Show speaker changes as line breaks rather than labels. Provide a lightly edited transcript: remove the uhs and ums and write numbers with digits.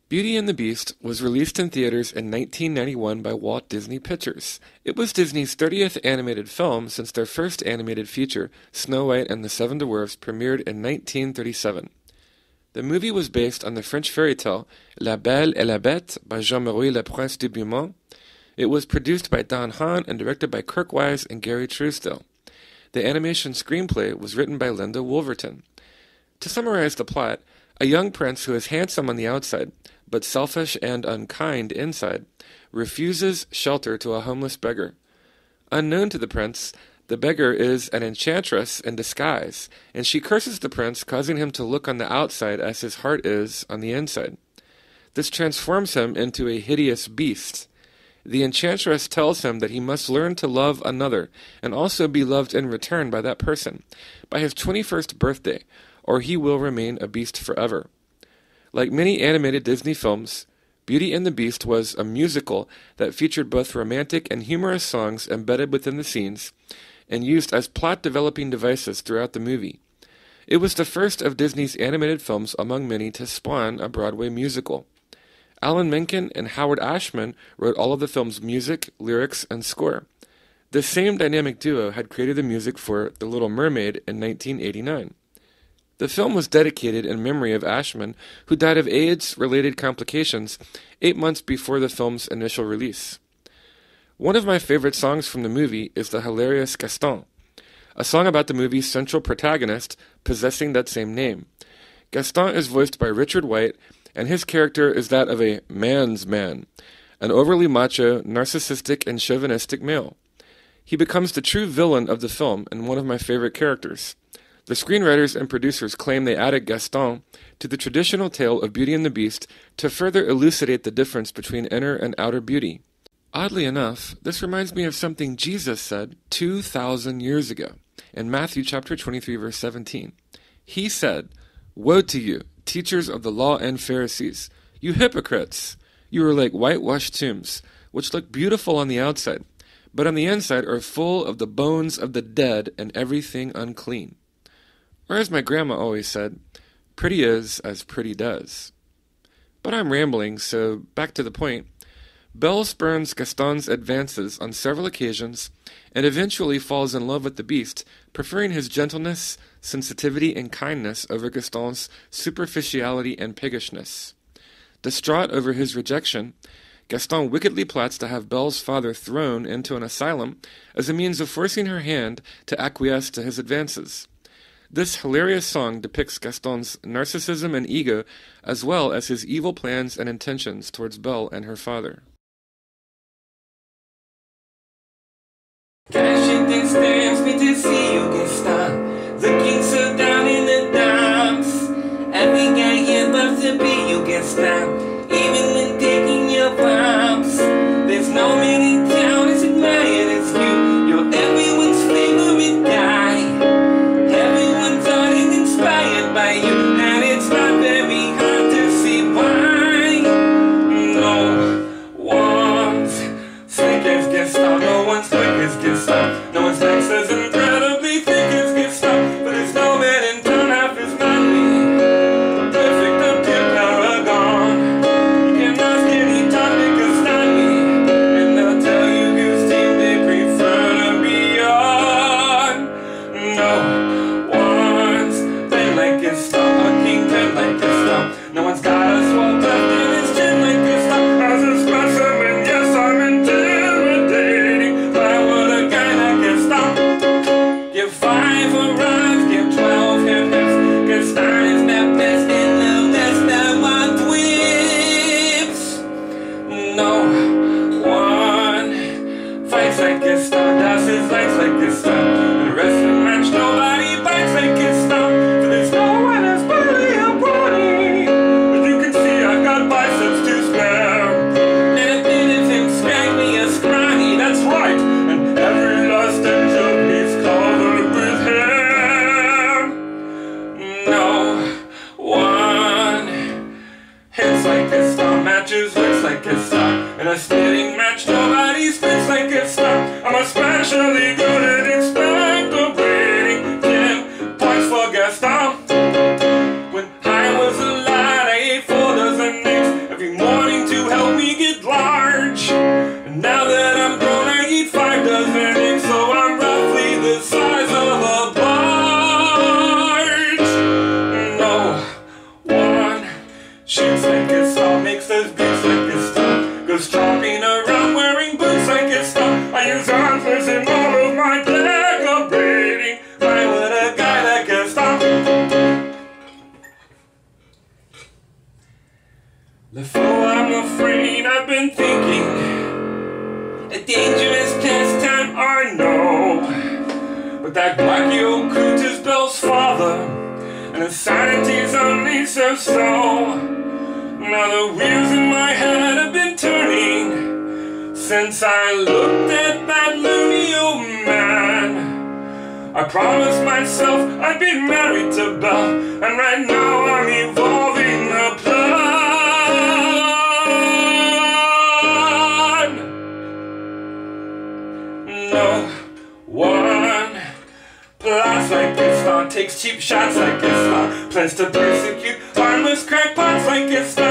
Beauty and the Beast was released in theaters in 1991 by Walt Disney Pictures. It was Disney's 30th animated film since their first animated feature, Snow White and the Seven Dwarfs, premiered in 1937. The movie was based on the French fairy tale La Belle et la Bête by Jean-Marie Le Prince de Beaumont. It was produced by Don Hahn and directed by Kirk Wise and Gary Truesdell. The animation screenplay was written by Linda Wolverton. To summarize the plot, a young prince who is handsome on the outside, but selfish and unkind inside, refuses shelter to a homeless beggar. Unknown to the prince, the beggar is an enchantress in disguise, and she curses the prince, causing him to look on the outside as his heart is on the inside. This transforms him into a hideous beast. The enchantress tells him that he must learn to love another, and also be loved in return by that person, by his 21st birthday, or he will remain a beast forever. Like many animated Disney films, Beauty and the Beast was a musical that featured both romantic and humorous songs embedded within the scenes and used as plot-developing devices throughout the movie. It was the first of Disney's animated films among many to spawn a Broadway musical. Alan Menken and Howard Ashman wrote all of the film's music, lyrics, and score. This same dynamic duo had created the music for The Little Mermaid in 1989. The film was dedicated in memory of Ashman, who died of AIDS-related complications 8 months before the film's initial release. One of my favorite songs from the movie is the hilarious Gaston, a song about the movie's central protagonist possessing that same name. Gaston is voiced by Richard White, and his character is that of a man's man, an overly macho, narcissistic, and chauvinistic male. He becomes the true villain of the film and one of my favorite characters. The screenwriters and producers claim they added Gaston to the traditional tale of Beauty and the Beast to further elucidate the difference between inner and outer beauty. Oddly enough, this reminds me of something Jesus said 2,000 years ago in Matthew chapter 23, verse 17. He said, "Woe to you, teachers of the law and Pharisees, you hypocrites! You are like whitewashed tombs, which look beautiful on the outside, but on the inside are full of the bones of the dead and everything unclean." Or as my grandma always said, pretty is as pretty does. But I'm rambling, so back to the point. Belle spurns Gaston's advances on several occasions and eventually falls in love with the Beast, preferring his gentleness, sensitivity, and kindness over Gaston's superficiality and piggishness. Distraught over his rejection, Gaston wickedly plots to have Belle's father thrown into an asylum as a means of forcing her hand to acquiesce to his advances. This hilarious song depicts Gaston's narcissism and ego, as well as his evil plans and intentions towards Belle and her father.
Crashing stands me to see you, Gaston, looking so down in the dumps. Every guy here loves to be you, Gaston, even when taking your bumps. There's no man in town as admired as you. You're everyone's favorite guy. Inspired by you, and it's not very hard to see why. No one's slick as Gaston, no one's quick as Gaston, no one's nice as incredibly thick as Gaston, but there's no man in town half as manly, perfect up to paragon. You can ask any topic or Stanley, and they'll tell you whose team they prefer to be on. No a kingdom like Gaston. No one's got a swole left in his chin like Gaston. As a specimen, yes, I'm intimidating. But I would a guy like Gaston. Give 5 arrives, give 12 hip hips. Gaston is the best in the rest of my whips. No one fights like Gaston, does his lights like Gaston. In a wrestling match, nobody bites like Gaston. Biceps to spare, and a bit of him smacked me a scrawny, that's right, and every last inch of me's covered with hair. No one hits like Gaston, matches looks like Gaston, in a spitting match nobody spits like Gaston. I'm especially good at expectorating 10 points for Gaston. When I was a lad, I ate 4 dozen eggs. get large. And now that I'm grown, I eat 5 dozen eggs, so I'm roughly the size of a barge. No one shoots like Gaston, makes those boots like Gaston, goes tromping around wearing boots like Gaston. I use antlers in all of my decorating. Why would a guy like Gaston? Before I'm afraid, I've been thinking, a dangerous pastime or no. But that Blacky old coot is Belle's father, and his sanity's only so-so. Now the wheels in my head have been turning since I looked at that loony old man. I promised myself I'd be married to Belle, and right now I'm evolving a plan. No one plots like Gaston, takes cheap shots like Gaston, plans to persecute harmless crackpots like Gaston.